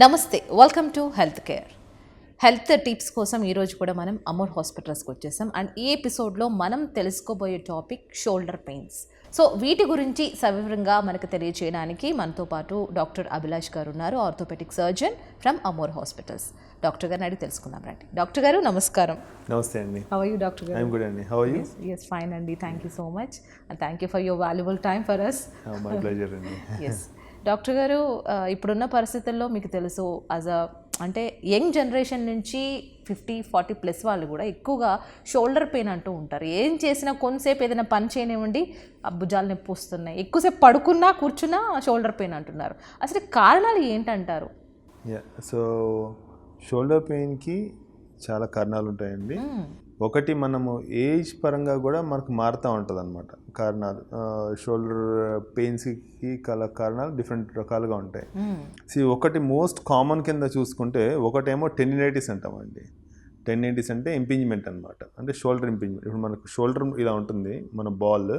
నమస్తే, welcome to health care. Health tips కోసం ఈరోజు కూడా మనం అమోర్ హాస్పిటల్స్కి వచ్చేసాం. అండ్ ఈ ఎపిసోడ్లో మనం తెలుసుకోబోయే టాపిక్ షోల్డర్ పెయిన్స్. సో వీటి గురించి సవివరంగా మనకు తెలియజేయడానికి మనతో పాటు డాక్టర్ అభిలాష్ గారు ఉన్నారు, orthopaedic surgeon from Amor hospitals. Doctor గారిని అడిగి తెలుసుకుందాం రండి. డాక్టర్ గారు నమస్కారం. నమస్తే అండి. హౌ ఆర్ యూ డాక్టర్ గారు? ఐఎమ్ గుడ్ అండి. How are you? Yes fine అండి, thank you so much and thank you for your valuable time for us. My pleasure అండి. ఎస్ డాక్టర్ గారు, ఇప్పుడున్న పరిస్థితుల్లో మీకు తెలుసు, అంటే యంగ్ జనరేషన్ నుంచి 50-40 ప్లస్ వాళ్ళు కూడా ఎక్కువగా షోల్డర్ పెయిన్ అంటూ ఉంటారు. ఏం చేసినా కొంతసేపు ఏదైనా పని చేయనివ్వండి, ఆ భుజాలు నొప్పి వస్తున్నాయి, ఎక్కువసేపు పడుకున్నా కూర్చున్నా షోల్డర్ పెయిన్ అంటున్నారు. అసలు కారణాలు ఏంటంటారు? సో షోల్డర్ పెయిన్కి చాలా కారణాలు ఉంటాయండి. ఒకటి, మనము ఏజ్ పరంగా కూడా మనకు మారుతూ ఉంటుంది అన్నమాట కారణాలు. షోల్డర్ పెయిన్స్కి కారణాలు డిఫరెంట్ రకాలుగా ఉంటాయి. ఒకటి మోస్ట్ కామన్ కింద చూసుకుంటే ఒకటేమో టెండినైటిస్ అంటామండి. టెండినైటిస్ అంటే ఇంపింజ్మెంట్ అనమాట, అంటే షోల్డర్ ఇంపింజ్మెంట్. ఇప్పుడు మనకు షోల్డర్ ఇలా ఉంటుంది, మన బాల్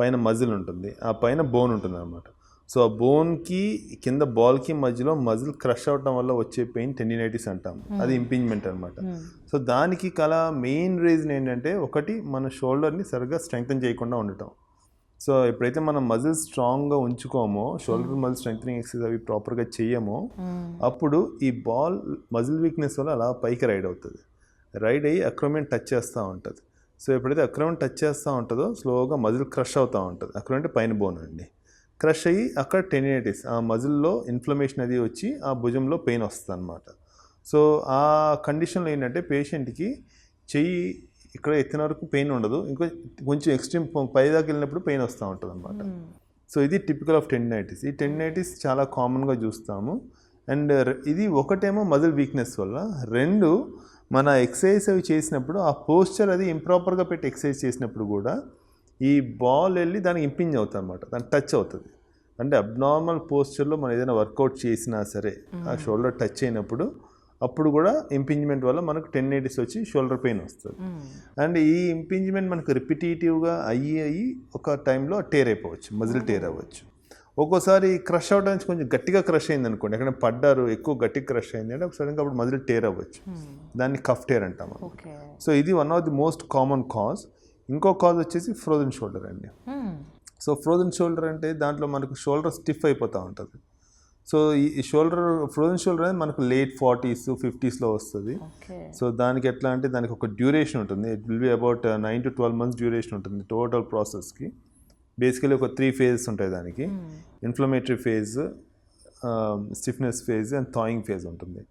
పైన మజిల్ ఉంటుంది, ఆ పైన బోన్ ఉంటుంది అనమాట. సో ఆ బోన్కి కింద బాల్కి మధ్యలో మజిల్ క్రష్ అవటం వల్ల వచ్చే పెయిన్ టెండినైటిస్ అంటాం. అది ఇంపింజ్మెంట్ అనమాట. సో దానికి మెయిన్ రీజన్ ఏంటంటే, ఒకటి మన షోల్డర్ని సరిగ్గా స్ట్రెంగ్తన్ చేయకుండా ఉండటం. సో ఎప్పుడైతే మనం మజిల్ స్ట్రాంగ్గా ఉంచుకోమో, షోల్డర్ మజిల్ స్ట్రెంగ్తనింగ్ ఎక్సర్సైజ్ అవి ప్రాపర్గా చేయమో, అప్పుడు ఈ బాల్ మజిల్ వీక్నెస్ వల్ల అలా పైకి రైడ్ అవుతుంది. రైడ్ అయ్యి అక్రోమియన్ టచ్ చేస్తూ ఉంటుంది. సో ఎప్పుడైతే అక్రోమియన్ టచ్ చేస్తూ ఉంటుందో స్లోగా మజిల్ క్రష్ అవుతూ ఉంటుంది. అక్రోమియన్ అంటే పైన బోన్ అండి. క్రష్ అయ్యి అక్కడ టెండినైటిస్, ఆ మజిల్లో ఇన్ఫ్లమేషన్ అది వచ్చి ఆ భుజంలో పెయిన్ వస్తుంది అనమాట. సో ఆ కండిషన్లో ఏంటంటే పేషెంట్కి చెయ్యి ఇక్కడ ఎత్తిన వరకు పెయిన్ ఉండదు, కొంచెం ఎక్స్ట్రీమ్ పైదాకా వెళ్ళినప్పుడు పెయిన్ వస్తూ ఉంటుంది అనమాట. సో ఇది టిపికల్ ఆఫ్ టెండినైటిస్. ఈ టెండినైటిస్ చాలా కామన్గా చూస్తాము. అండ్ ఇది ఒకటేమో మజిల్ వీక్నెస్ వల్ల, రెండు మన ఎక్సర్సైజ్ అవి చేసినప్పుడు ఆ పోస్చర్ అది ఇంప్రాపర్గా పెట్టి ఎక్సర్సైజ్ చేసినప్పుడు కూడా ఈ బాల్ వెళ్ళి దానికి ఇంపింజ్ అవుతుంది అనమాట, దానికి టచ్ అవుతుంది. అంటే అబ్నార్మల్ పోస్చర్లో మనం ఏదైనా వర్కౌట్ చేసినా సరే ఆ షోల్డర్ టచ్ అయినప్పుడు అప్పుడు కూడా ఇంపింజ్మెంట్ వల్ల మనకు టెండినైటిస్ వచ్చి షోల్డర్ పెయిన్ వస్తుంది. అండ్ ఈ ఇంపింజ్మెంట్ మనకు రిపిటేటివ్గా అయ్యి ఒక టైంలో టేర్ అయిపోవచ్చు, మజిల్ టేర్ అవ్వచ్చు. ఒక్కోసారి క్రష్ అవడానికి కొంచెం గట్టిగా క్రష్ అయింది అనుకోండి, ఎక్కడ పడ్డారు ఎక్కువ గట్టిగా క్రష్ అయింది అంటే ఒకసారి అప్పుడు మజిల్ టేర్ అవ్వచ్చు. దాన్ని కఫ్ టేర్ అంటాం. సో ఇది one of the most common cause. ఇంకో కాజ్ వచ్చేసి ఫ్రోజన్ షోల్డర్ అండి. సో ఫ్రోజన్ షోల్డర్ అంటే దాంట్లో మనకు షోల్డర్ స్టిఫ్ అయిపోతూ ఉంటుంది. సో ఈ ఫ్రోజన్ షోల్డర్ అనేది మనకు లేట్ 40s 50sలో వస్తుంది. సో దానికి ఎట్లా అంటే దానికి ఒక డ్యూరేషన్ ఉంటుంది. It will be about 9 to 12 months duration ఉంటుంది టోటల్ ప్రాసెస్కి. బేసికలీ ఒక 3 phases ఉంటాయి దానికి. Inflammatory phase, stiffness phase and thawing phase ఉంటుంది.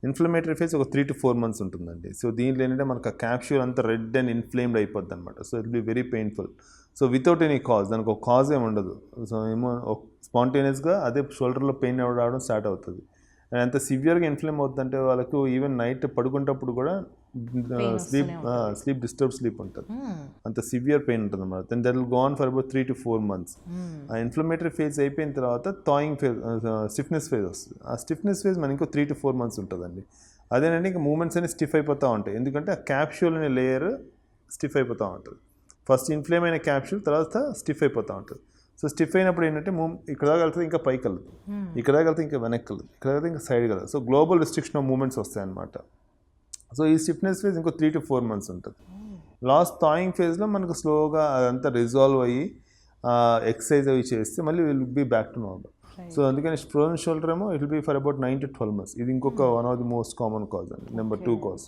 ఇన్ఫ్లమేటరీ ఫేజ్ ఒక 3 to 4 months ఉంటుందండి. సో దీంట్లో ఏంటంటే మనకు ఆ క్యాప్ష్యూల్ అంతా రెడ్ అండ్ ఇన్ఫ్లేమ్డ్ అయిపోద్ది అనమాట. So it be very painful. So without any cause, దానికి ఒక కాజ్ ఏమి ఉండదు. సో ఏమో స్పాంటేనియస్గా అదే షోల్డర్లో పెయిన్ రావడం స్టార్ట్ అవుతుంది. అండ్ అంత సివియర్గా ఇన్ఫ్లేమ్ అవుతుందంటే వాళ్ళకు ఈవెన్ నైట్ పడుకునేటప్పుడు కూడా స్లీప్ డిస్టర్బ్ స్లీప్ ఉంటుంది, అంత సివియర్ పెయిన్ ఉంటుంది అన్నమాట. Then that will go on for about 3 to 4 months. ఆ ఇన్ఫ్లమేటరీ ఫేజ్ అయిపోయిన తర్వాత థాయింగ్ ఫేజ్, స్టిఫ్నెస్ ఫేజ్ వస్తుంది. ఆ స్టిఫ్నెస్ ఫేజ్ మనకి ఇంకో 3 to 4 months ఉంటుందండి. అదేనండి ఇంకా మూమెంట్స్ అనేవి స్టిఫ్ అయిపోతూ ఉంటాయి, ఎందుకంటే ఆ క్యాప్ష్యూల్ అనే లేయర్ స్టిఫ్ అయిపోతూ ఉంటుంది. ఫస్ట్ ఇన్ఫ్లేమ్ అయిన క్యాప్ష్యూల్, తర్వాత స్టిఫ్ అయిపోతూ ఉంటుంది. సో స్టిఫ్ అయినప్పుడు ఏంటంటే ఇక్కడ దాకా వెళ్తుంది, ఇంకా పైకి వెళ్తుంది, ఇక్కడ దాకా వెళ్తే ఇంకా వెనక్కి వెళ్తుంది, ఇక్కడ దాకా ఇంకా సైడ్కి వెళ్తుంది. So global restriction of movements వస్తాయి అన్నమాట. సో ఈ స్టిఫ్నెస్ ఫేజ్ ఇంకో 3 to 4 months ఉంటుంది. లాస్ట్ థాయింగ్ ఫేజ్లో మనకు స్లోగా అదంతా రిజాల్వ్ అయ్యి ఎక్సర్సైజ్ అవి చేస్తే మళ్ళీ will be back to normal. So అందుకని ఫ్రోజన్ షోల్డర్ ఏమో it will be for about 9 to 12 months. ఇది ఇంకొక one of the most common cause అండి, నెంబర్ 2 కాజ్.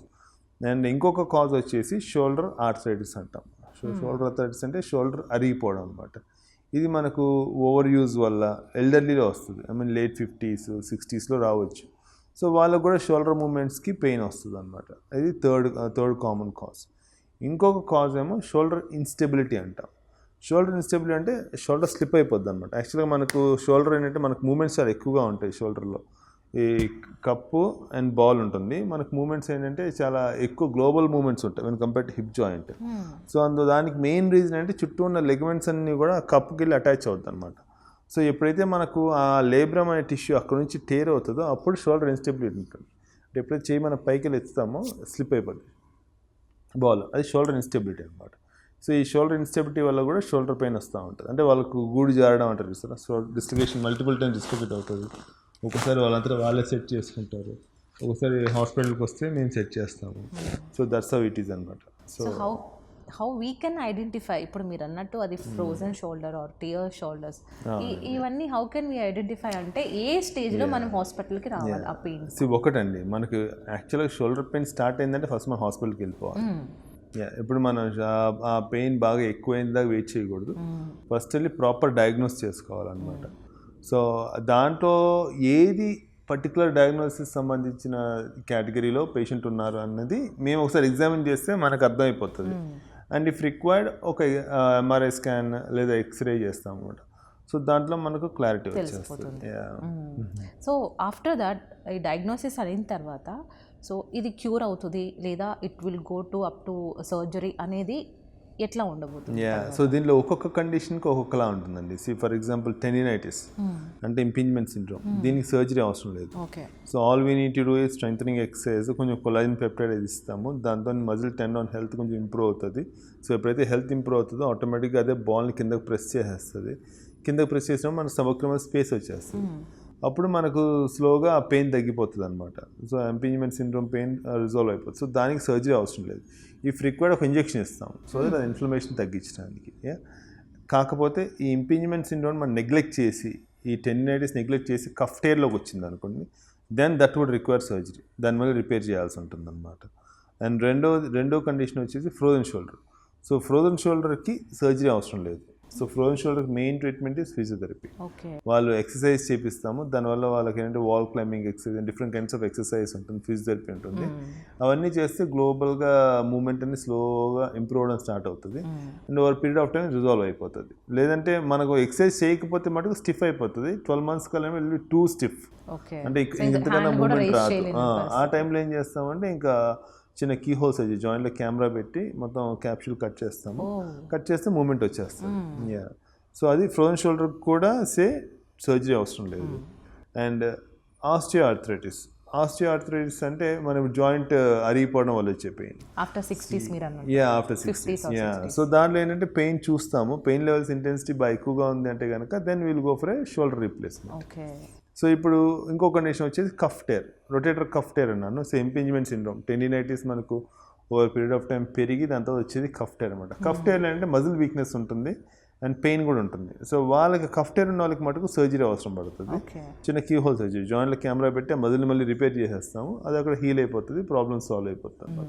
అండ్ ఇంకొక కాజ్ వచ్చేసి షోల్డర్ ఆర్థరైటిస్ అంటాం. షోల్డర్ ఆర్థరైటిస్ అంటే షోల్డర్ అరిగిపోవడం అనమాట. ఇది మనకు ఓవర్ యూజ్ వల్ల ఎల్డర్లీలో వస్తుంది. లేట్ 50s 60sలో రావచ్చు. సో వాళ్ళకు కూడా షోల్డర్ మూమెంట్స్కి పెయిన్ వస్తుంది అనమాట. ఇది థర్డ్ కామన్ కాజ్. ఇంకొక కాజ్ ఏమో షోల్డర్ ఇన్స్టెబిలిటీ అంటాం. షోల్డర్ ఇన్స్టెబిలిటీ అంటే షోల్డర్ స్లిప్ అయిపోద్ది అనమాట. యాక్చువల్గా మనకు షోల్డర్ ఏంటంటే మనకు మూమెంట్స్ చాలా ఎక్కువగా ఉంటాయి షోల్డర్లో. ఈ కప్పు అండ్ బాల్ ఉంటుంది, మనకు మూమెంట్స్ ఏంటంటే చాలా ఎక్కువ గ్లోబల్ మూమెంట్స్ ఉంటాయి when compare to hip joint. So దానికి మెయిన్ రీజన్ అంటే చుట్టూ ఉన్న లెగమెంట్స్ అన్నీ కూడా కప్పుకి వెళ్ళి అటాచ్ అవుతుంది అనమాట. సో ఎప్పుడైతే మనకు ఆ లేబ్రమ్ అనే టిష్యూ అక్కడ నుంచి టేర్ అవుతుందో అప్పుడు షోల్డర్ ఇన్స్టెబిలిటీ ఉంటుంది. అంటే ఎప్పుడైతే చేయి మన పైకి వెళ్ళి ఎత్తుతామో స్లిప్ అయిపోతుంది బాల్, అది షోల్డర్ ఇన్స్టెబిలిటీ అనమాట. సో ఈ షోల్డర్ ఇన్స్టెబిలిటీ వల్ల కూడా షోల్డర్ పెయిన్ వస్తూ ఉంటుంది. అంటే వాళ్ళకు గూడు జారడం అంటారు చూస్తారా, so dislocation multiple times dislocate అవుతుంది, ఒకసారి వాళ్ళంతా వాళ్ళే సెట్ చేసుకుంటారు, ఒకసారి హాస్పిటల్కి వస్తే మేము సెట్ చేస్తాము. So that's how it is అనమాట. So how we can identify, ఇప్పుడు మీరు అన్నట్టు అది frozen shoulder or tear shoulders, ఇవన్నీ హౌ కెన్ వీ ఐడెంటిఫై అంటే ఏ స్టేజ్లో మనం హాస్పిటల్కి రావాలి ఆ పెయిన్స్? ఒకటండి, మనకు యాక్చువల్గా షోల్డర్ పెయిన్ స్టార్ట్ అయిందంటే ఫస్ట్ మనం హాస్పిటల్కి వెళ్ళిపోవాలి. ఇప్పుడు మనం ఆ పెయిన్ బాగా ఎక్కువైన దాకా వెయిట్ చేయకూడదు, ఫస్ట్ వెళ్ళి ప్రాపర్ డయాగ్నోస్ చేసుకోవాలన్నమాట. సో దాంట్లో ఏది పర్టికులర్ డయాగ్నోసిస్ సంబంధించిన కేటగిరీలో పేషెంట్ ఉన్నారు అన్నది మేము ఒకసారి ఎగ్జామిన్ చేస్తే మనకు అర్థమైపోతుంది. అండ్ ఇఫ్ రిక్వైర్డ్ ఒక ఎంఆర్ఐ స్కాన్ లేదా ఎక్స్రే చేస్తాం అన్నమాట. సో దాంట్లో మనకు క్లారిటీ వచ్చేస్తుంది. సో ఆఫ్టర్ దట్ ఈ డయాగ్నోసిస్ అయిన తర్వాత సో ఇది క్యూర్ అవుతుంది లేదా it will go to up to surgery అనేది ఎట్లా ఉండబోతుంది? సో దీనిలో ఒక్కొక్క కండిషన్కి ఒక్కొక్కలా ఉంటుందండి. ఫర్ ఎగ్జాంపుల్ టెండినైటిస్ అంటే ఇంపింజ్మెంట్ సిండ్రోమ్, దీనికి సర్జరీ అవసరం లేదు. So all we need to do is strengthening exercise, కొంచెం కొలాజిన్ పెప్టైడ్ ఇస్తాము, దాంతో మజిల్ టెండన్ హెల్త్ కొంచెం ఇంప్రూవ్ అవుతుంది. సో ఎప్పుడైతే హెల్త్ ఇంప్రూవ్ అవుతుందో ఆటోమేటిక్గా అదే బాల్ని కిందకు ప్రెస్ చేసేస్తుంది. కిందకు ప్రెస్ చేసినప్పుడు మన స్టమక్లో స్పేస్ వచ్చేస్తుంది. అప్పుడు మనకు స్లోగా ఆ పెయిన్ తగ్గిపోతుంది అనమాట. So impingement syndrome pain resolve అయిపోతుంది. సో దానికి సర్జరీ అవసరం లేదు. ఇఫ్ రిక్వైర్డ్ ఒక ఇంజెక్షన్ ఇస్తాం సో దట్ అది ఇన్ఫ్లమేషన్ తగ్గించడానికి. కాకపోతే ఈ ఇంపింజ్మెంట్ సిండ్రోమ్ మనం నెగ్లెక్ట్ చేసి, ఈ టెండినైటిస్ నెగ్లెక్ట్ చేసి కఫ్ టేర్లోకి వచ్చింది అనుకోండి, then that would require surgery, దానివల్ల రిపేర్ చేయాల్సి ఉంటుంది అనమాట. అండ్ రెండో కండిషన్ వచ్చేసి ఫ్రోజన్ షోల్డర్. సో ఫ్రోజన్ షోల్డర్కి సర్జరీ అవసరం లేదు. So frozen shoulder main treatment is physiotherapy. వాళ్ళు ఎక్సర్సైజ్ చేపిస్తాము, దానివల్ల వాళ్ళకి ఏంటంటే wall climbing exercise, different kinds of exercise ఉంటుంది, ఫిజియోథెరపీ ఉంటుంది. అవన్నీ చేస్తే గ్లోబల్గా మూవ్మెంట్ అనేది స్లోగా ఇంప్రూవ్ అవ్వడం స్టార్ట్ అవుతుంది. And over period of time resolve అయిపోతుంది. లేదంటే మనకు ఎక్సర్సైజ్ చేయకపోతే మటుకు స్టిఫ్ అయిపోతుంది. 12 months కల్లా వెళ్ళి టూ స్టిఫ్, అంటే ఇంతకన్నా మూవ్మెంట్ రాదు. ఆ టైంలో ఏం చేస్తామంటే ఇంకా చిన్న కీ హోల్స్ వచ్చి జాయింట్లో కెమెరా పెట్టి మొత్తం క్యాప్సూల్ కట్ చేస్తాము. కట్ చేస్తే మూమెంట్ వచ్చేస్తుంది. సో అది ఫ్రోజన్ షోల్డర్ కూడా సర్జరీ అవసరం లేదు. అండ్ ఆస్టియోఆర్థరైటిస్ అంటే మనం జాయింట్ అరిగిపోవడం వల్ల వచ్చే pain after 60s. After 60s. So దాంట్లో ఏంటంటే పెయిన్ చూస్తాము, పెయిన్ లెవెల్స్ ఇంటెన్సిటీ బాగా ఎక్కువగా ఉంది అంటే కనుక then will go for a shoulder replacement. So ఇప్పుడు ఇంకో కండిషన్ వచ్చేసి cuff tear, rotator cuff tear అన్నాను. సో ఇంపింజ్మెంట్ సిండ్రోమ్, టెండినైటిస్ మనకు ఓవర్ పీరియడ్ ఆఫ్ టైం పెరిగి దాంతో వచ్చేది కఫ్ టేర్ అనమాట. కఫ్ టేర్లో అంటే మజిల్ వీక్నెస్ ఉంటుంది అండ్ పెయిన్ కూడా ఉంటుంది. సో వాళ్ళకి కఫ్ టేర్ ఉన్న వాళ్ళకి మటుకు సర్జరీ అవసరం పడుతుంది. చిన్న కీ హోల్ సర్జరీ, జాయింట్లో కెమెరా పెట్టి ఆ మజిల్ని మళ్ళీ రిపేర్ చేసేస్తాము, అది అక్కడ హీల్ అయిపోతుంది, ప్రాబ్లమ్ సాల్వ్ అయిపోతుంది.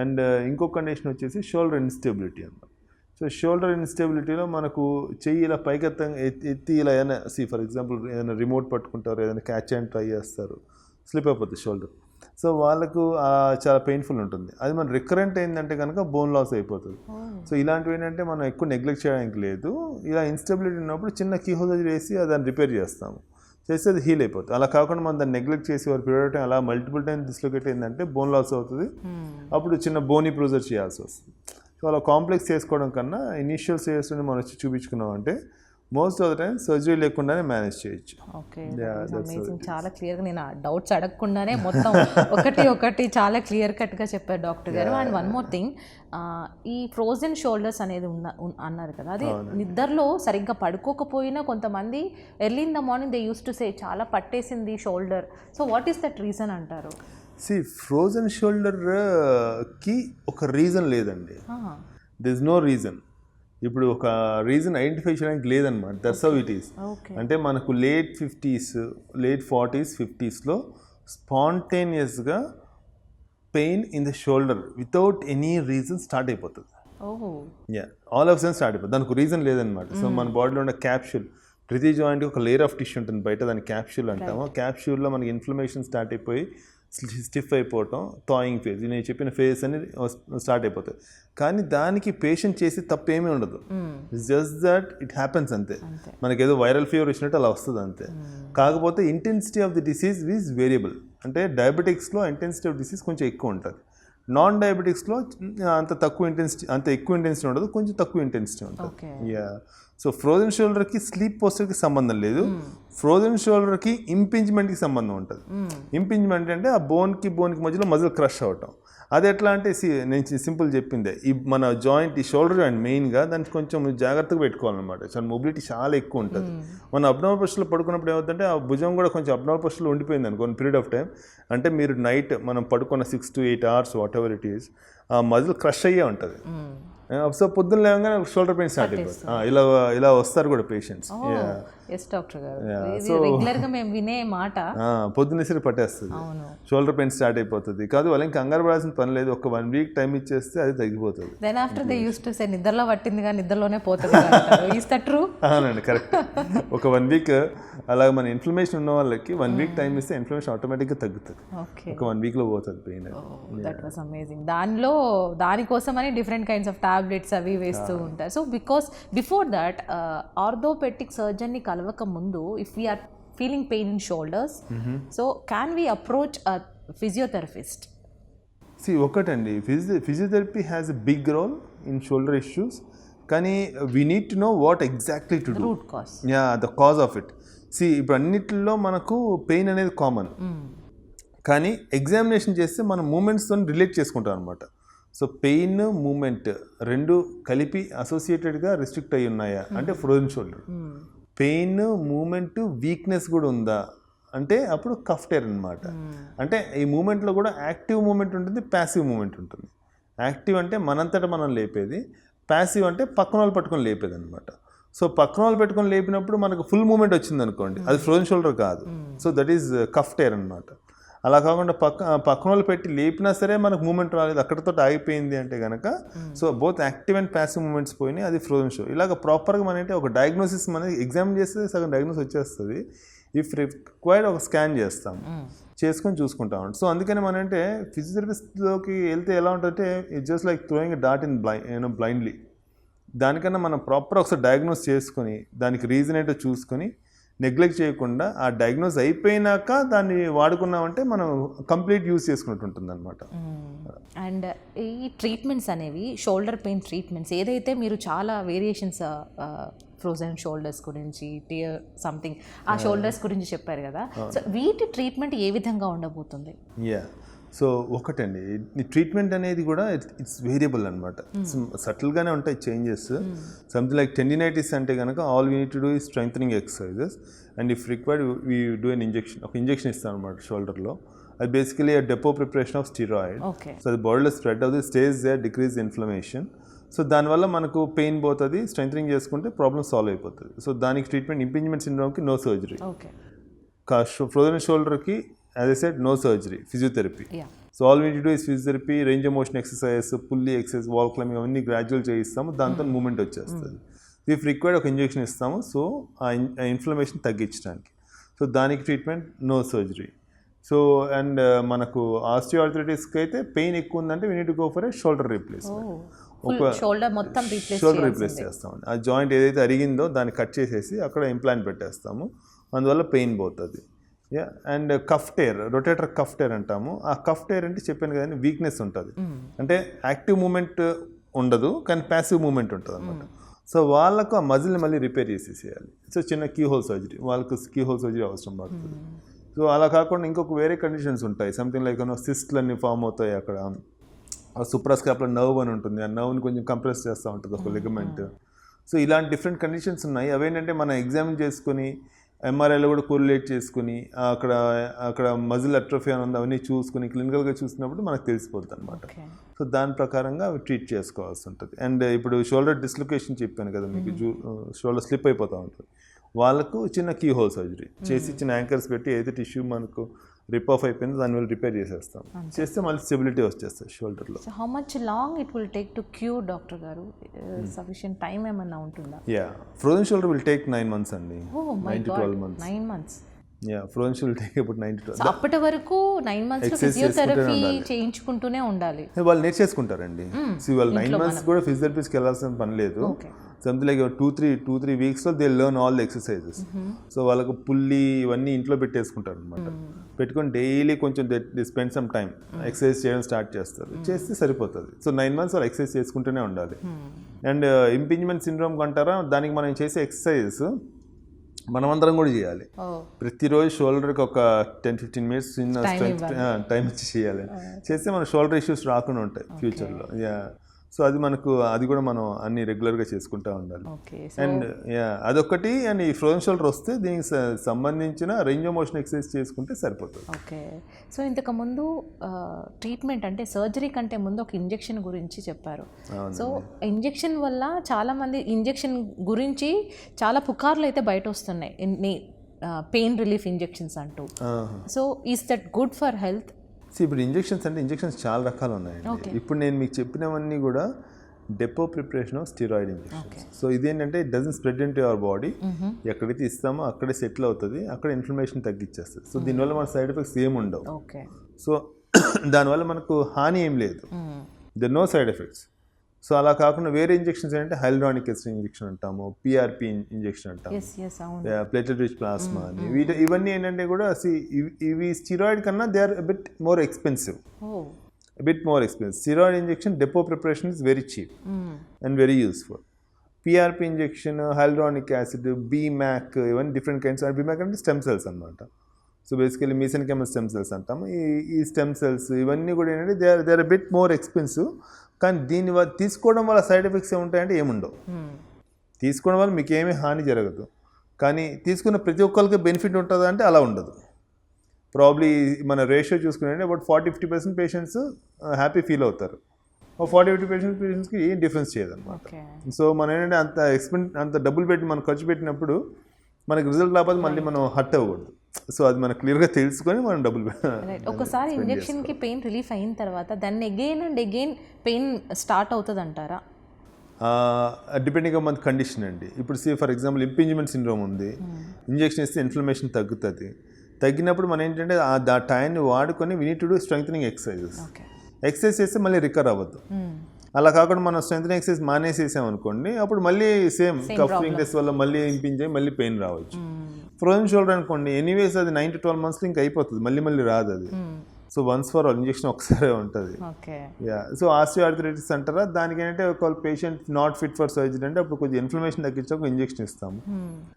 అండ్ ఇంకో కండిషన్ వచ్చేసి షోల్డర్ ఇన్స్టెబిలిటీ అన్నమాట. సో షోల్డర్ ఇన్స్టెబిలిటీలో మనకు చెయ్యి ఇలా పైకెత్తంగా ఎత్తి ఇలా ఏదైనా ఫర్ ఎగ్జాంపుల్ ఏదైనా రిమోట్ పట్టుకుంటారు, ఏదైనా క్యాచ్ అండ్ ట్రై చేస్తారు, స్లిప్ అయిపోతుంది షోల్డర్. సో వాళ్ళకు చాలా పెయిన్ఫుల్ ఉంటుంది. అది మన రికరెంట్ అయిందంటే కనుక బోన్ లాస్ అయిపోతుంది. సో ఇలాంటివి ఏంటంటే మనం ఎక్కువ నెగ్లెక్ట్ చేయడానికి లేదు. ఇలా ఇన్స్టెబిలిటీ ఉన్నప్పుడు చిన్న కీ హోల్ వేసి దాన్ని రిపేర్ చేస్తాము, చేస్తే అది హీల్ అయిపోతుంది. అలా కాకుండా మనం దాన్ని నెగ్లెక్ట్ చేసి వారి పీరియడ్ టైం అలా మల్టిపుల్ టైం డిస్లొకేట్ అయిందంటే బోన్ లాస్ అవుతుంది. అప్పుడు చిన్న బోనీ ప్రొసీజర్ చేయాల్సి వస్తుంది. సో అలా కాంప్లెక్స్ చేసుకోవడం కన్నా ఇనీషియల్ స్టేజ్లో మనం వచ్చి చూపించుకున్నాం అంటే most of the time surgery లేకుండానే మేనేజ్ చేయొచ్చు. చాలా క్లియర్గా, నేను డౌట్స్ అడగకుండానే మొత్తం ఒకటి చాలా క్లియర్ కట్గా చెప్పారు డాక్టర్ గారు. అండ్ వన్ మోర్ థింగ్, ఈ ఫ్రోజన్ షోల్డర్స్ అనేది అన్నారు కదా, అది నిద్రలో సరిగ్గా పడుకోకపోయినా కొంతమంది early in the morning they used to సే చాలా పట్టేసింది shoulder. So what is that reason అంటారు? ఫ్రోజన్ షోల్డర్కి ఒక రీజన్ లేదండి, దిస్ నో రీజన్. ఇప్పుడు ఒక రీజన్ ఐడెంటిఫై చేయడానికి లేదనమాట. That's how it is. అంటే మనకు లేట్ 50s, లేట్ 40s, 50sలో స్పాంటేనియస్గా pain in the shoulder without any reason start అయిపోతుంది. ఆల్ ఆఫ్ సడన్ స్టార్ట్ అయిపోతుంది, దానికి రీజన్ లేదనమాట. సో మన బాడీలో ఉన్న క్యాప్సూల్, ప్రతి జాయింట్కి ఒక లేయర్ ఆఫ్ టిష్యూ ఉంటుంది బయట, దాన్ని క్యాప్సూల్ అంటాము. క్యాప్సూల్లో మనకి ఇన్ఫ్లమేషన్ స్టార్ట్ అయిపోయి స్టిఫ్ అయిపోవటం, థాయింగ్ ఫేజ్, నేను చెప్పిన ఫేజ్ అనేది స్టార్ట్ అయిపోతుంది. కానీ దానికి పేషెంట్ చేసి తప్పు ఏమీ ఉండదు, జస్ట్ దట్ ఇట్ హ్యాపెన్స్ అంతే. మనకి ఏదో వైరల్ ఫీవర్ వచ్చినట్టు అలా వస్తుంది అంతే. కాకపోతే intensity of the disease is variable. అంటే డయాబెటిక్స్లో ఇంటెన్సిటీ ఆఫ్ డిసీజ్ కొంచెం ఎక్కువ ఉంటుంది, నాన్ డయాబెటిక్స్లో అంత ఎక్కువ ఇంటెన్సిటీ ఉండదు, కొంచెం తక్కువ ఇంటెన్సిటీ ఉంటుంది. సో ఫ్రోజన్ షోల్డర్కి స్లీప్ పోస్చర్కి సంబంధం లేదు, ఫ్రోజన్ షోల్డర్కి ఇంపింజ్మెంట్కి సంబంధం ఉంటుంది. ఇంపింజ్మెంట్ అంటే ఆ బోన్కి మధ్యలో మజిల్ క్రష్ అవటం, అది ఎట్లా అంటే నేను సింపుల్ చెప్పిందే ఈ మన జాయింట్ ఈ షోల్డర్ జాయింట్ మెయిన్గా దానికి కొంచెం జాగ్రత్తగా పెట్టుకోవాలన్నమాట. చాలా మొబిలిటీ చాలా ఎక్కువ ఉంటుంది. మన అబ్నార్మల్ పొజిషన్లో పడుకున్నప్పుడు ఏమవుతుందంటే ఆ భుజం కూడా కొంచెం అబ్నార్మల్ పొజిషన్లో ఉండిపోయింది అనుకోండి పీరియడ్ ఆఫ్ టైం, అంటే మీరు నైట్ మనం పడుకున్న 6 to 8 hours what ever it is ఆ మజిల్ క్రష్ అయ్యే ఉంటుంది. సో పొద్దున్న లేవగానే షోల్డర్ పెయిన్ స్టార్ట్ అయిపోతుంది. ఇలా వస్తారు కూడా పేషెంట్స్. ఎస్ డాక్టర్ గారు, రెగ్యులర్ గా మేము వినే మాట పొద్దున్నేసరి పట్టేస్తుంది, షోల్డర్ పెయిన్ స్టార్ట్ అయిపోతుంది. కాదు వాళ్ళకి కంగారు పడాల్సిన పని లేదు, ఒక 1 week టైం ఇచ్చేస్తే అది తగ్గిపోతుంది. Then after they used to say నిద్రలో పట్టిందిగా నిద్రలోనే పోతుంది. Is that true? అవునండి, కరెక్ట్. ఒక 1 week అలాగే మన ఇన్ఫ్లమేషన్ ఉన్న వాళ్ళకి 1 week టైం ఇస్తే ఇన్ఫ్లమేషన్ ఆటోమేటిక్గా తగ్గుతుంది. ఒక 1 week లో పోతుంది పెయిన్. That was amazing. దానికోసమని డిఫరెంట్ కైండ్స్ ఆఫ్ టాబ్లెట్స్ అవి వేస్తూ ఉంటారు. So because before that orthopaedic సర్జన్ని కలవక ముందు if we're feeling pain in shoulders, so can we approach a physiotherapist? ఒకటండి, physiotherapy has a big role in shoulder issues, కానీ we need to know what exactly to do, root cause. The cause of it. ఇప్పుడు అన్నిటిలో మనకు pain అనేది common, కానీ examination చేస్తే మనం మూమెంట్స్తో relate చేసుకుంటాం అనమాట. సో పెయిన్ మూమెంట్ రెండు కలిపి అసోసియేటెడ్గా రిస్ట్రిక్ట్ అయ్యి ఉన్నాయా అంటే frozen shoulder. Pain movement weakness కూడా ఉందా అంటే అప్పుడు కఫ్ టేర్ అనమాట. అంటే ఈ మూమెంట్లో కూడా యాక్టివ్ మూమెంట్ ఉంటుంది, ప్యాసివ్ మూమెంట్ ఉంటుంది. యాక్టివ్ అంటే మనంతటా మనం లేపేది, ప్యాసివ్ అంటే పక్కన వాళ్ళు పట్టుకొని లేపేది అనమాట. సో పక్కన వాళ్ళు పెట్టుకొని లేపినప్పుడు మనకు ఫుల్ మూమెంట్ వచ్చింది అనుకోండి, అది ఫ్రోజన్ షోల్డర్ కాదు. So that is cuff tear అనమాట. అలా కాకుండా పక్కన వాళ్ళు పెట్టి లేపినా సరే మనకు మూమెంట్ రాలేదు, అక్కడితో ఆగిపోయింది అంటే కనుక so both active and passive movements పోయినాయి, అది ఫ్రోజన్ షోల్డర్. ఇలాగ ప్రాపర్గా మన అంటే ఒక డయాగ్నోసిస్ మనకి ఎగ్జామిన్ చేస్తే సగం డయాగ్నోస్ వచ్చేస్తుంది. ఇఫ్ రిక్వైర్డ్ ఒక స్కాన్ చేస్తాం, చేసుకొని చూసుకుంటాం. సో అందుకని మన అంటే ఫిజియోథెరపిస్ట్లోకి వెళ్తే ఎలా ఉంటుందంటే it's just like throwing a dot in blindly. దానికన్నా మనం ప్రాపర్ ఒకసారి డయాగ్నోస్ చేసుకొని దానికి రీజన్ ఏంటో చూసుకొని నెగ్లెక్ట్ చేయకుండా ఆ డయాగ్నోస్ అయిపోయినాక దాన్ని వాడుకున్నామంటే మనం కంప్లీట్ యూజ్ చేసుకున్నట్టు ఉంటుంది అనమాట. అండ్ ఈ ట్రీట్మెంట్స్ అనేవి షోల్డర్ పెయిన్ ట్రీట్మెంట్స్ ఏదైతే మీరు చాలా వేరియేషన్స్ ఫ్రోజన్ షోల్డర్స్ గురించి టియర్ సంథింగ్ ఆ షోల్డర్స్ గురించి చెప్పారు కదా, సో వీటి ట్రీట్మెంట్ ఏ విధంగా ఉండబోతుంది? సో ఒకటండి, ఈ ట్రీట్మెంట్ అనేది కూడా ఇట్స్ వేరియబుల్ అనమాట. సటిల్గానే ఉంటాయి చేంజెస్. సంథింగ్ లైక్ టెండినైటిస్ అంటే కనుక all we need to do ఈ strengthening exercises and if required we do an injection. ఒక ఇంజెక్షన్ ఇస్తాం అనమాట షోల్డర్లో. అది basically depot preparation of steroid. So అది బాడీలో స్ప్రెడ్ అవుతుంది, stage there, decrease inflammation. So దానివల్ల మనకు పెయిన్ పోతుంది, స్ట్రెంథనింగ్ చేసుకుంటే ప్రాబ్లమ్ సాల్వ్ అయిపోతుంది. సో దానికి ట్రీట్మెంట్ ఇంపింజ్మెంట్ సిండ్రోమ్కి నో సర్జరీ, ఫ్రోజన్ షోల్డర్కి as I said no surgery, physiotherapy. So all we need to do is physiotherapy, range of motion exercise, pulley exercise, wall climbing అవన్నీ gradual చేయిస్తాము, దాంతో movement వచ్చేస్తుంది. If required ఒక injection ఇస్తాము, so ఆ inflammation తగ్గించడానికి. So దానికి treatment no surgery. So and మనకు ఆస్టియోఆర్థరైటిస్కి అయితే పెయిన్ ఎక్కువ ఉందంటే we need to go for a shoulder replacement. ఒక షోల్డర్ రీప్లేస్ చేస్తాము. ఆ జాయింట్ ఏదైతే అరిగిందో దాన్ని కట్ చేసేసి అక్కడ ఇంప్లాంట్ పెట్టేస్తాము, అందువల్ల పెయిన్ పోతుంది. And cuff tear, rotator cuff tear అంటాము. ఆ కఫ్ టేర్ అంటే చెప్పాను కదండి, వీక్నెస్ ఉంటుంది. అంటే యాక్టివ్ మూమెంట్ ఉండదు కానీ ప్యాసివ్ మూమెంట్ ఉంటుంది అనమాట. సో వాళ్ళకు ఆ మజిల్ని మళ్ళీ రిపేర్ చేసేసేయాలి. సో చిన్న కీ హోల్ సర్జరీ, వాళ్ళకు కీ హోల్ సర్జరీ అవసరం పడుతుంది. సో అలా కాకుండా ఇంకొక వేరే కండిషన్స్ ఉంటాయి. సంథింగ్ లైక్ సిస్ట్లన్నీ ఫామ్ అవుతాయి అక్కడ. సూప్రాస్కాపులర్ నర్వ్ అని ఉంటుంది, ఆ నర్వ్ని కొంచెం కంప్రెస్ చేస్తూ ఉంటుంది ఒక లిగమెంట్. సో ఇలాంటి డిఫరెంట్ కండిషన్స్ ఉన్నాయి. అవేంటంటే మనం ఎగ్జామిన్ చేసుకొని ఎంఆర్ఐలో కూడా కోరిలేట్ చేసుకుని అక్కడ మజిల్ అట్రోఫీ అని ఉంది అవన్నీ చూసుకుని క్లినికల్గా చూసినప్పుడు మనకు తెలిసిపోతుంది అనమాట. సో దాని ప్రకారంగా అవి ట్రీట్ చేసుకోవాల్సి ఉంటుంది. అండ్ ఇప్పుడు షోల్డర్ డిస్లొకేషన్ చెప్పాను కదా మీకు, షోల్డర్ స్లిప్ అయిపోతూ ఉంటుంది, వాళ్ళకు చిన్న కీ హోల్ సర్జరీ చేసి చిన్న యాంకర్స్ పెట్టి ఏదైతే టిష్యూ మనకు రిప్ ఆఫ్ అయిపోయింది దానివల్ల రిపేర్ చేసేస్తాం, చేస్తే మళ్ళీ స్టెబిలిటీ వచ్చేస్తుంది షోల్డర్లో. So how much long it will take to cure doctor గారు? సఫిషియెంట్ టైం ఏమన్నా ఉంటుందా? Frozen shoulder will take 9 months అండి. 9 to 12 months. 9 months. Frozen shoulder take about 9 to 12. So అప్పటి వరకు 9 months ఫిజియోథెరపీ చేయించుకుంటూనే ఉండాలి. వాళ్ళు నేర్చేసుకుంటారండి. వాళ్ళు 9 months కూడా ఫిజియోథెరపీస్కి వెళ్ళాల్సిన పని లేదు. సంథింగ్ లైక్ 2-3 weeksలో they learn all the exercises. So వాళ్ళకు పుల్లి ఇవన్నీ ఇంట్లో పెట్టేసుకుంటారు అనమాట. పెట్టుకొని డైలీ కొంచెం they spend some time exercise చేయడం స్టార్ట్ చేస్తారు, చేస్తే సరిపోతుంది. సో 9 months వాళ్ళు ఎక్సర్సైజ్ చేసుకుంటూనే ఉండాలి. అండ్ ఇంపింజ్మెంట్ సిండ్రోమ్ అంటారా, దానికి మనం చేసే ఎక్సర్సైజెస్ మనమందరం కూడా చేయాలి. ఓ ప్రతిరోజు షోల్డర్కి ఒక 10-15 మినిట్స్ చిన్న స్ట్రెంత్ టైం ఇచ్చి చేయాలి. చేస్తే మన షోల్డర్ ఇష్యూస్ రాకుండా ఉంటాయి ఫ్యూచర్లో. సో అది మనకు అది కూడా మనం అన్ని రెగ్యులర్గా చేసుకుంటూ ఉండాలి. అండ్ అదొకటి. అండ్ ఈ ఫ్రోజన్ షోల్డర్ వస్తే దీనికి సంబంధించిన రేంజ్ ఆఫ్ మోషన్ ఎక్సర్సైజ్ చేసుకుంటే సరిపోతుంది. ఓకే. సో ఇంతకుముందు ట్రీట్మెంట్ అంటే సర్జరీ కంటే ముందు ఒక ఇంజెక్షన్ గురించి చెప్పారు. సో ఇంజెక్షన్ వల్ల చాలామంది ఇంజెక్షన్ గురించి చాలా పుకార్లు అయితే బయట వస్తున్నాయి, పెయిన్ రిలీఫ్ ఇంజెక్షన్స్ అంటూ. So is that good for health? ఇప్పుడు ఇంజెక్షన్స్ చాలా రకాలు ఉన్నాయండి. ఇప్పుడు నేను మీకు చెప్పినవన్నీ కూడా depot preparation of steroid injections. So ఇదేంటంటే it doesn't spread into your body. ఎక్కడైతే ఇస్తామో అక్కడే సెటిల్ అవుతుంది, అక్కడ ఇన్ఫ్లమేషన్ తగ్గించేస్తుంది. సో దీనివల్ల మన సైడ్ ఎఫెక్ట్స్ ఏమి ఉండవు. సో దానివల్ల మనకు హాని ఏం లేదు, there no side effects. So అలా కాకుండా వేరే ఇంజెక్షన్స్ ఏంటంటే హైల్రానిక్ యాసిడ్ ఇంజెక్షన్ అంటాము, పిఆర్పి ఇంజెక్షన్ అంటాము, ప్లేటెడ్ రిచ్ ప్లాస్మా అని. ఇవన్నీ ఏంటంటే కూడా ఇవి స్టిరాయిడ్ కన్నా they are bit more expensive. Steroid injection depot preparation is very cheap and very useful. PRP injection, hyaluronic acid, BMAC, ఇవన్నీ డిఫరెంట్ కైండ్స్. బీమ్యాక్ అంటే స్టెమ్ సెల్స్ అనమాట. So basically mesenchymal stem cells అంటాము. ఈ stem cells ఇవన్నీ కూడా ఏంటంటే they are bit more expensive. కానీ దీని తీసుకోవడం వల్ల సైడ్ ఎఫెక్ట్స్ ఏముంటాయంటే ఏముండవు. తీసుకోవడం వల్ల మీకు ఏమీ హాని జరగదు, కానీ తీసుకున్న ప్రతి ఒక్కరికి బెనిఫిట్ ఉంటుందా అంటే అలా ఉండదు. ప్రాబ్లీ మన రేషియో చూసుకుంటే అబౌట్ 40-50% పేషెంట్స్ హ్యాపీ ఫీల్ అవుతారు, 40-50% పేషెంట్స్కి ఏం డిఫరెన్స్ చేయదన్నమాట. సో మనం ఏంటంటే అంత డబ్బులు పెట్టి మనం ఖర్చు పెట్టినప్పుడు మనకి రిజల్ట్ రాకపోతే మళ్ళీ మనం హర్ట్ అవ్వకూడదు. సో అది మనకు క్లియర్గా తెలుసుకొని మనం డబ్బులు ఒకసారి ఇంజెక్షన్కి పెయిన్ రిలీఫ్ అయిన తర్వాత దాన్ని again and again pain start అవుతుంది అంటారా? డిపెండింగ్ ఆన్ మన కండిషన్ అండి. ఇప్పుడు ఫర్ ఎగ్జాంపుల్ ఇంపింజ్మెంట్ సిండ్రోమ్ ఉంది, ఇంజెక్షన్ ఇస్తే ఇన్ఫ్లమేషన్ తగ్గుతుంది. తగ్గినప్పుడు మనం ఏంటంటే ఆ టైంని వాడుకొని we need to do strengthening exercise చేస్తే మళ్ళీ రికవర్ అవ్వద్దు. అలా కాకుండా మనం స్ట్రెంగ్థనింగ్ ఎక్సర్సైజ్ మానేసేసాం అనుకోండి, అప్పుడు మళ్ళీ సేమ్ కఫ్ వీక్నెస్ వల్ల మళ్ళీ ఇంపింజ్ అయ్యి మళ్ళీ పెయిన్ రావచ్చు. ఫ్రోజన్ షోల్డర్ అనుకోండి, ఎనీవేస్ అది 9 to 12 monthsలో ఇంకా అయిపోతుంది, మళ్ళీ రాదు అది. So once for all injection ఒకసారి ఉంటుంది. సో ఆస్టియోఆర్థరైటిస్ అంటారా, దానికి ఏంటంటే ఒక patient not fit for surgery అంటే అప్పుడు కొంచెం ఇన్ఫ్లమేషన్ తగ్గించాక ఒక ఇంజెక్షన్ ఇస్తాము.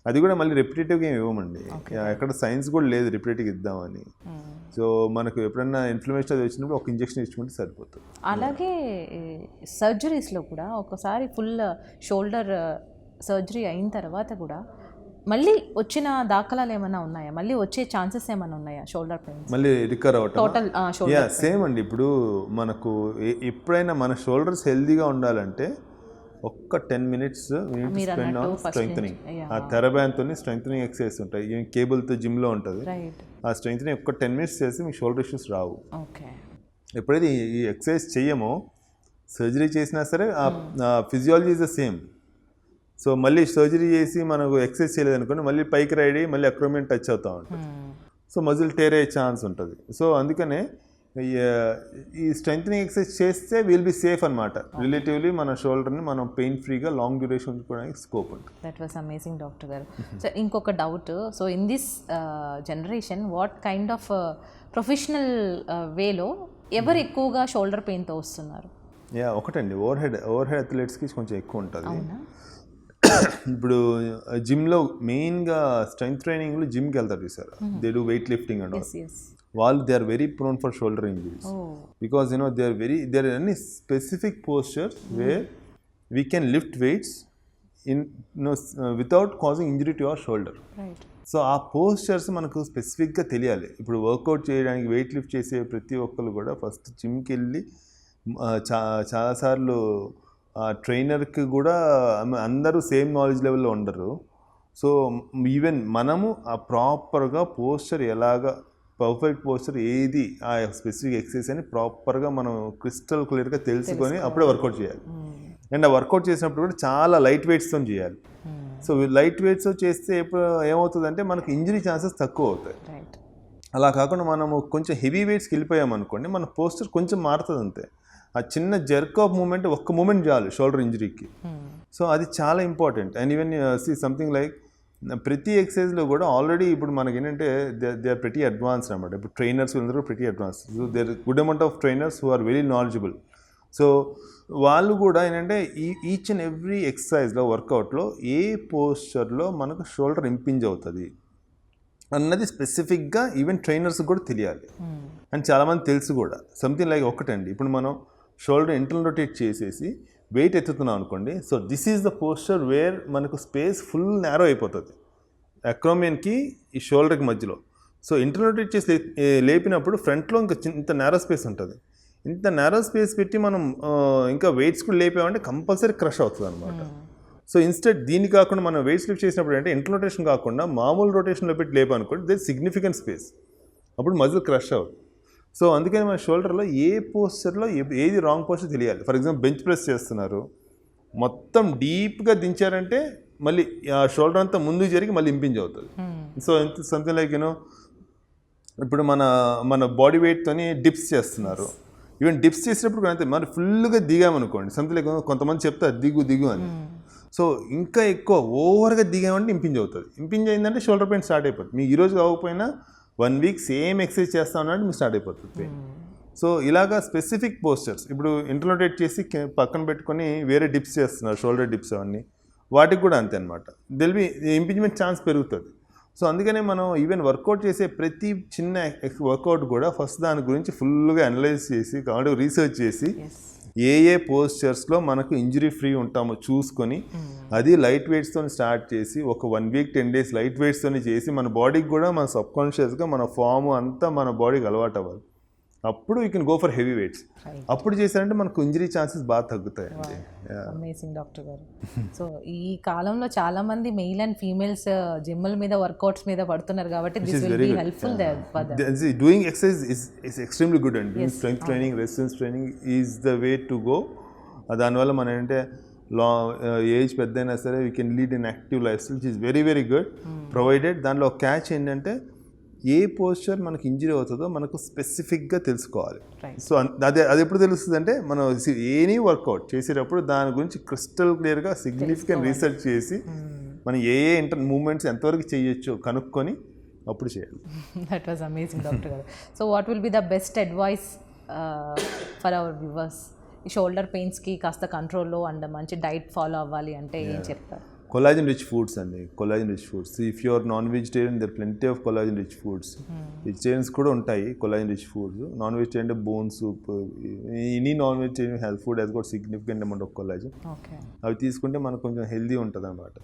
అది కూడా మళ్ళీ రిపిటేటివ్గా ఏమి ఇవ్వమండి, ఎక్కడ సైన్స్ కూడా లేదు రిపిటేటివ్గా ఇద్దామని. సో మనకు ఎప్పుడైనా ఇన్ఫ్లమేషన్ అది వచ్చినప్పుడు ఒక ఇంజెక్షన్ ఇచ్చుకుంటే సరిపోతుంది. అలాగే సర్జరీస్లో కూడా ఒకసారి ఫుల్ షోల్డర్ సర్జరీ అయిన తర్వాత కూడా మళ్ళీ వచ్చిన దాఖలాలు ఏమైనా ఉన్నాయా? మళ్ళీ వచ్చే ఛాన్సెస్ ఏమైనా ఉన్నాయా షోల్డర్ పెయిన్స్ మళ్ళీ రికవర్ అవ్వటం? టోటల్ సేమ్ అండి. ఇప్పుడు మనకు ఎప్పుడైనా మన షోల్డర్స్ హెల్దీగా ఉండాలంటే ఒక్క 10 minutes స్పెండ్ ఆన్ స్ట్రెంగ్థనింగ్. ఆ థెరబాన్తో స్ట్రెంగ్థనింగ్ ఎక్సర్సైజ్ ఉంటాయి, కేబుల్తో జిమ్లో ఉంటుంది. ఆ స్ట్రెంగ్థనింగ్ ఒక్క 10 minutes చేసి మీకు షోల్డర్ ఇష్యూస్ రావు. ఎప్పుడైతే ఈ ఎక్సర్సైజ్ చెయ్యమో, సర్జరీ చేసినా సరే ఆ physiology is the same. So మళ్ళీ సర్జరీ చేసి మనకు ఎక్సర్సైజ్ చేయలేదు అనుకోండి, మళ్ళీ పైకి రైడ్ మళ్ళీ అక్రోమియన్ టచ్ అవుతూ ఉంటుంది. సో మజిల్ టేర్ అయ్యే ఛాన్స్ ఉంటుంది. సో అందుకనే ఈ స్ట్రెంగ్థనింగ్ ఎక్సర్సైజ్ చేస్తే విల్ బి సేఫ్ అనమాట. రిలేటివ్లీ మన షోల్డర్ని మనం పెయిన్ ఫ్రీగా లాంగ్ డ్యూరేషన్ ఉంచుకోవడానికి స్కోప్ ఉంటుంది. దట్ వాస్ అమేజింగ్ డాక్టర్ గారు. సో ఇంకొక doubt, so in this generation what kind of professional వేలో ఎవరు ఎక్కువగా షోల్డర్ పెయిన్తో వస్తున్నారు? ఒకటండి, ఓవర్ హెడ్ అథ్లెట్స్కి కొంచెం ఎక్కువ ఉంటుంది. ఇప్పుడు జిమ్లో మెయిన్గా స్ట్రెంగ్త్ ట్రైనింగ్లో జిమ్కి వెళ్తారు చూసారు, they do weight lifting and వాళ్ళు they are very prone for shoulder injuries because they are any specific postures where we can lift weights in without causing injury to your shoulder. So ఆ postures మనకు స్పెసిఫిక్గా తెలియాలి. ఇప్పుడు work out చేయడానికి weight lift చేసే ప్రతి ఒక్కరు కూడా ఫస్ట్ జిమ్కి వెళ్ళి చాలాసార్లు ట్రైనర్కి కూడా అందరూ సేమ్ నాలెడ్జ్ లెవెల్లో ఉండరు. సో ఈవెన్ మనము ఆ ప్రాపర్గా పోస్చర్ ఎలాగా పర్ఫెక్ట్ పోస్చర్ ఏది ఆ స్పెసిఫిక్ ఎక్సర్సైజ్ అని ప్రాపర్గా మనం క్రిస్టల్ క్లియర్గా తెలుసుకొని అప్పుడే వర్కౌట్ చేయాలి. అండ్ ఆ వర్కౌట్ చేసినప్పుడు కూడా చాలా లైట్ వెయిట్స్తో చేయాలి. సో లైట్ వెయిట్స్ చేస్తే ఏమవుతుందంటే మనకు ఇంజరీ ఛాన్సెస్ తక్కువ అవుతాయి. అలా కాకుండా మనము కొంచెం హెవీ వెయిట్స్కి వెళ్ళిపోయామనుకోండి, మన పోస్చర్ కొంచెం మారుతుంది అంతే. ఆ చిన్న జర్క్ ఆఫ్ మూమెంట్, ఒక్క మూమెంట్ చాలు షోల్డర్ ఇంజరీకి. సో అది చాలా important. And even see something like ప్రతి ఎక్సర్సైజ్లో కూడా ఆల్రెడీ ఇప్పుడు మనకి ఏంటంటే దే ఆర్ ప్రెటీ అడ్వాన్స్డ్ అనమాట. ఇప్పుడు ట్రైనర్స్ అందరూ pretty advance. So there good amount of trainers who are very knowledgeable so వాళ్ళు కూడా ఏంటంటే ఈచ్ అండ్ ఎవ్రీ ఎక్సర్సైజ్లో వర్కౌట్లో ఏ పోస్చర్లో మనకు షోల్డర్ ఇంపింజ్ అవుతుంది అన్నది స్పెసిఫిక్గా ఈవెన్ ట్రైనర్స్ కూడా తెలియాలి. అండ్ చాలామంది తెలుసు కూడా. సంథింగ్ లైక్ ఒకటండి, ఇప్పుడు మనం షోల్డర్ ఇంటర్నల్ రొటేట్ చేసేసి వెయిట్ ఎత్తుతున్నాం అనుకోండి. So this is the posture where మనకు స్పేస్ ఫుల్ నేరో అయిపోతుంది అక్రోమియన్కి ఈ షోల్డర్కి మధ్యలో. సో ఇంటర్నల్ రొటేట్ చేసి లేపినప్పుడు ఫ్రంట్లో ఇంకా ఇంత నేరో స్పేస్ ఉంటుంది. ఇంత నేరో స్పేస్ పెట్టి మనం ఇంకా వెయిట్స్ కూడా లేపామంటే కంపల్సరీ క్రష్ అవుతుంది అనమాట. సో ఇన్స్టెడ్ దీన్ని కాకుండా మనం వెయిట్స్ లిఫ్ట్ చేసినప్పుడు అంటే ఇంటర్నల్ రొటేషన్ కాకుండా మామూలు రొటేషన్లో పెట్టి లేపనుకోండి, దే సిగ్నిఫికెంట్ స్పేస్, అప్పుడు మజిల్ క్రష్ అవుతుంది. సో అందుకని మన షోల్డర్లో ఏ పోస్చర్లో ఏది రాంగ్ పోస్చర్ తెలియాలి. ఫర్ ఎగ్జాంపుల్ బెంచ్ ప్రెస్ చేస్తున్నారు, మొత్తం డీప్గా దించారంటే మళ్ళీ ఆ షోల్డర్ అంతా ముందుకు జరిగి మళ్ళీ ఇంపింజ్ అవుతుంది. సో సంథింగ్ లైక్ యూనో ఇప్పుడు మన బాడీ వెయిట్తోని డిప్స్ చేస్తున్నారు. ఈవెన్ డిప్స్ చేసినప్పుడు అంతే, మరి ఫుల్గా దిగామనుకోండి, సంథింగ్ లైక్ కొంతమంది చెప్తారు దిగు అని. సో ఇంకా ఎక్కువ ఓవర్గా దిగామంటే ఇంపింజ్ అవుతుంది. ఇంపింజ్ అయిందంటే షోల్డర్ పెయిన్ స్టార్ట్ అయిపోతుంది. మీకు ఈరోజు కాకపోయినా 1 వీక్ సేమ్ ఎక్సర్సైజ్ చేస్తా ఉన్నట్టు మీకు స్టార్ట్ అయిపోతుంది పెయిన్. సో ఇలాగా స్పెసిఫిక్ పోస్చర్స్ ఇప్పుడు ఇంటర్నల్ రొటేట్ చేసి పక్కన పెట్టుకొని వేరే డిప్స్ చేస్తున్నారు, షోల్డర్ డిప్స్ అవన్నీ, వాటికి కూడా అంతే అనమాట. బి ఇంపింజ్మెంట్ ఛాన్స్ పెరుగుతుంది. సో అందుకనే మనం ఈవెన్ వర్కౌట్ చేసే ప్రతి చిన్న వర్కౌట్ కూడా ఫస్ట్ దాని గురించి ఫుల్గా అనలైజ్ చేసి కాబట్టి రీసెర్చ్ చేసి ఏ పోస్చర్స్లో మనకు ఇంజరీ ఫ్రీ ఉంటామో చూసుకొని అది లైట్ వెయిట్స్తో స్టార్ట్ చేసి ఒక 1 వీక్ 10 డేస్ లైట్ వెయిట్స్తో చేసి మన బాడీకి కూడా మన సబ్కాన్షియస్గా మన ఫామ్ అంతా మన బాడీకి అలవాటు అవ్వాలి. అప్పుడు you can go for heavy weights. అప్పుడు చేశారంటే మనకు ఇంజరీ ఛాన్సెస్ బాగా తగ్గుతాయండి. అమేజింగ్ డాక్టర్ గారు. సో ఈ కాలంలో చాలా మంది మెయిల్ అండ్ ఫీమేల్స్ జిమ్ల మీద వర్కౌట్స్ మీద పడుతున్నారు కాబట్టి this will be helpful for them. Doing exercise is extremely good and doing strength training, resistance training is the way to go. దానివల్ల మనం ఏంటంటే ఏజ్ పెద్ద అయినా సరే we can lead in active life style which is very very good, provided దానిలో catch ఏంటంటే ఏ posture మనకు injury అవుతుందో మనకు స్పెసిఫిక్గా తెలుసుకోవాలి. సో అది ఎప్పుడు తెలుస్తుంది అంటే మనం ఎనీ వర్కౌట్ చేసేటప్పుడు దాని గురించి క్రిస్టల్ క్లియర్గా సిగ్నిఫికెంట్ రీసెర్చ్ చేసి మనం ఏ మూమెంట్స్ ఎంతవరకు చేయొచ్చో కనుక్కొని అప్పుడు చేయాలి. దట్ వాజ్ అమేజింగ్ డాక్టర్ గారు. So what will be the best advice for our viewers? ఈ షోల్డర్ పెయిన్స్కి కాస్త కంట్రోల్లో అండ్ మంచి డైట్ ఫాలో అవ్వాలి అంటే ఏం చెప్తారు? కొలాజన్ రిచ్ ఫుడ్స్ అండి, collagen rich foods. If you are non vegetarian there plenty of collagen rich foods. Vegetarians కూడా ఉంటాయి collagen rich foods. Non vegetarian అంటే bone soup, any non vegetarian health food has got significant amount of collagen. అవి తీసుకుంటే మనకు కొంచెం healthy ఉంటుంది అనమాట.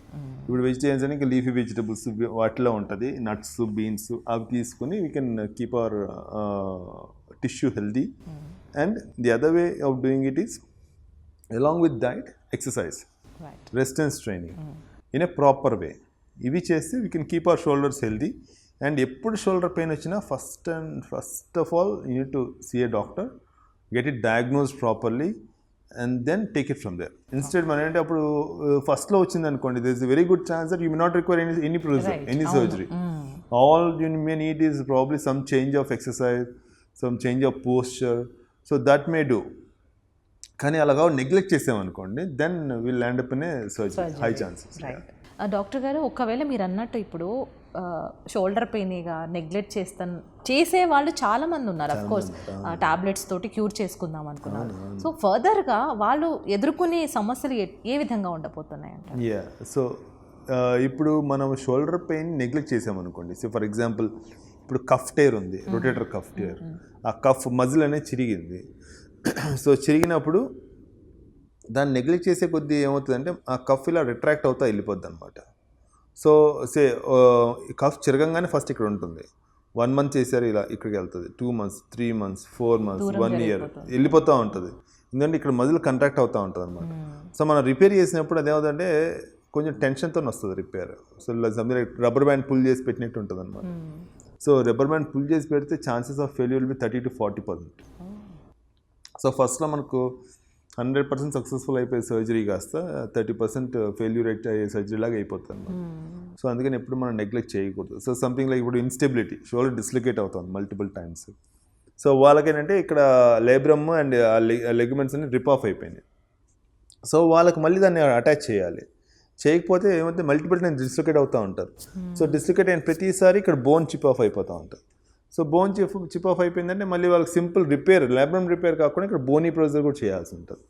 ఇప్పుడు వెజిటేరియన్స్ అని ఇంకా లీఫీ వెజిటబుల్స్ వాటిలో ఉంటుంది, నట్స్, బీన్స్, అవి తీసుకుని we can keep our tissue healthy. And the other way of doing it is along with diet, exercise, resistance training in a proper way. ఇవి చేస్తే we can keep our shoulders healthy. And ఎప్పుడు shoulder pain వచ్చినా first of all you need to see a doctor, get it diagnosed properly and then take it from there. Instead మన అంటే అప్పుడు ఫస్ట్లో వచ్చింది అనుకోండి, there is a very good chance that you may not require any procedure, any surgery. All you may need is probably some change of exercise, some change of posture, so that may do. కానీ అలాగా neglect చేసామనుకోండి then will land up in a surgery, high chances. Doctor గారు, ఒకవేళ మీరు అన్నట్టు ఇప్పుడు shoulder పెయిన్గా neglect చేసే వాళ్ళు చాలామంది ఉన్నారు. అఫ్ కోర్స్ టాబ్లెట్స్ తోటి క్యూర్ చేసుకుందాం అనుకున్నారు. సో ఫర్దర్గా వాళ్ళు ఎదుర్కొనే సమస్యలు ఏ విధంగా ఉండబోతున్నాయి అంటే? సో ఇప్పుడు మనం షోల్డర్ పెయిన్ నెగ్లెక్ట్ చేసామనుకోండి, సో ఫర్ ఎగ్జాంపుల్ ఇప్పుడు కఫ్ టేర్ ఉంది, రొటేటర్ కఫ్ టేర్, ఆ కఫ్ మజిల్ అనేది చిరిగింది. సో చిరిగినప్పుడు దాన్ని నెగ్లెక్ట్ చేసే కొద్దీ ఏమవుతుందంటే ఆ కఫ్ ఇలా రిట్రాక్ట్ అవుతా వెళ్ళిపోద్ది అనమాట. సో కఫ్ చిరగంగానే ఫస్ట్ ఇక్కడ ఉంటుంది, 1 month చేశారు ఇలా ఇక్కడికి వెళ్తుంది, 2 months, 3 months, 4 months, 1 year వెళ్ళిపోతూ ఉంటుంది. ఎందుకంటే ఇక్కడ మజిల్ కంట్రాక్ట్ అవుతూ ఉంటుంది అనమాట. సో మనం రిపేర్ చేసినప్పుడు అదేమవుతుందంటే కొంచెం టెన్షన్తో వస్తుంది repair. So rubber band pull చేసి పెట్టినట్టు ఉంటుంది అనమాట. సో రబ్బర్ బ్యాండ్ పుల్ చేసి పెడితే chances of failure will be 30 to 40%. So ఫస్ట్లో మనకు 100% సక్సెస్ఫుల్ అయిపోయే సర్జరీ కాస్త 30% ఫెయిల్యూర్ రేట్ అయ్యే సర్జరీ లాగా అయిపోతుంది అనమాట. సో అందుకని ఎప్పుడు మనం నెగ్లెక్ట్ చేయకూడదు. సో సంథింగ్ లైక్ ఇప్పుడు ఇన్స్టెబిలిటీ, షోల్డర్ డిస్లొకేట్ అవుతుంది మల్టిపుల్ టైమ్స్. సో వాళ్ళకేంటంటే ఇక్కడ లేబ్రమ్ అండ్ లెగ్మెంట్స్ అన్ని రిప్ ఆఫ్ అయిపోయినాయి. సో వాళ్ళకి మళ్ళీ దాన్ని అటాచ్ చేయాలి. చేయకపోతే ఏమైతే మల్టిపుల్ టైమ్స్ డిస్లొకేట్ అవుతూ ఉంటారు. సో డిస్లొకేట్ అయిన ప్రతిసారి ఇక్కడ బోన్ చిప్ ఆఫ్ అయిపోతూ ఉంటుంది. సో బోన్ చిప్ ఆఫ్ అయిపోయిందంటే మళ్ళీ వాళ్ళకి సింపుల్ రిపేర్, ల్యాబ్రమ్ రిపేర్ కాకుండా ఇక్కడ బోనీ ప్రొసీజర్ కూడా చేయాల్సి ఉంటుంది.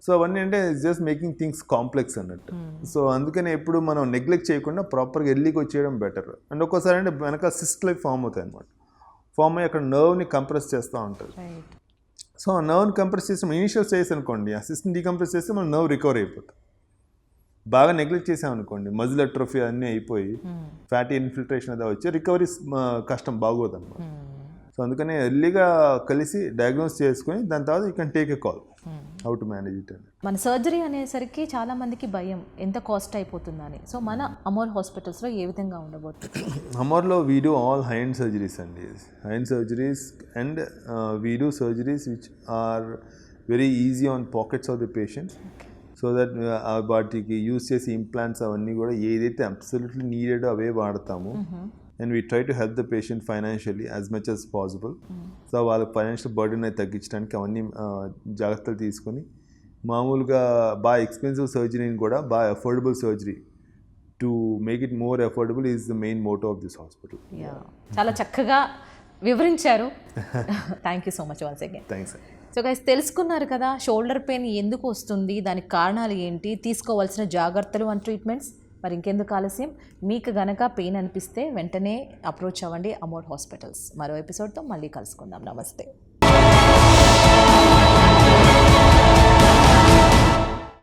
సో అవన్నీ అంటే జస్ట్ మేకింగ్ థింగ్స్ కాంప్లెక్స్ అన్నట్టు. సో అందుకని ఎప్పుడు మనం నెగ్లెక్ట్ చేయకుండా ప్రాపర్గా ఎల్లికి వచ్చేయడం బెటర్. అండ్ ఒక్కోసారి అంటే వెనక సిస్ట్ లైక్ ఫామ్ అవుతాయి అనమాట. ఫామ్ అయ్యి అక్కడ నర్వ్ని కంప్రెస్ చేస్తూ ఉంటుంది. సో ఆ నర్వ్ని కంప్రెస్ చేసి ఇనిషియల్ స్టేజ్ అనుకోండి, ఆ సిస్టమ్ డీకంప్రెస్ చేస్తే మన నర్వ్ రికవర్ అయిపోతుంది. బాగా నెగ్లెక్ట్ చేసామనుకోండి, మజిల్ అట్రోఫీ అన్నీ అయిపోయి ఫ్యాటీ ఇన్ఫిల్ట్రేషన్ అదే వచ్చి రికవరీ కష్టం, బాగోదు అనమాట. సో అందుకని ఎర్లీగా కలిసి డయాగ్నోస్ చేసుకొని దాని తర్వాత you can take a call how to manage it అని. మన సర్జరీ అనేసరికి చాలా మందికి భయం, ఎంత కాస్ట్ అయిపోతుందని. సో మన అమోర్ హాస్పిటల్స్లో ఏ విధంగా ఉండబోతుంది? అమోర్లో we do all high end surgeries అండి. High end surgeries and we do surgeries which are very easy on pockets of the patients. So that వాటికి యూజ్ చేసే ఇంప్లాంట్స్ అవన్నీ కూడా ఏదైతే అబ్సల్యూట్లీ నీడెడ్ అవే వాడతాము. And we try to help the patient financially as much as possible. So వాళ్ళకి financial burden అయితే తగ్గించడానికి అవన్నీ జాగ్రత్తలు తీసుకొని మామూలుగా బాగా ఎక్స్పెన్సివ్ సర్జరీని కూడా బాగా affordable surgery to make it more affordable is the main motto of this hospital. చాలా చక్కగా వివరించారు. Thank you so much once again. Thanks. So guys, తెలుసుకున్నారు కదా షోల్డర్ పెయిన్ ఎందుకు వస్తుంది, దానికి కారణాలు ఏంటి, తీసుకోవాల్సిన జాగ్రత్తలు అండ్ ట్రీట్మెంట్స్. మరి ఇంకెందుకు ఆలస్యం, మీకు గనక పెయిన్ అనిపిస్తే వెంటనే అప్రోచ్ అవ్వండి అమోర్ హాస్పిటల్స్. మరో ఎపిసోడ్తో మళ్ళీ కలుసుకుందాం. నమస్తే.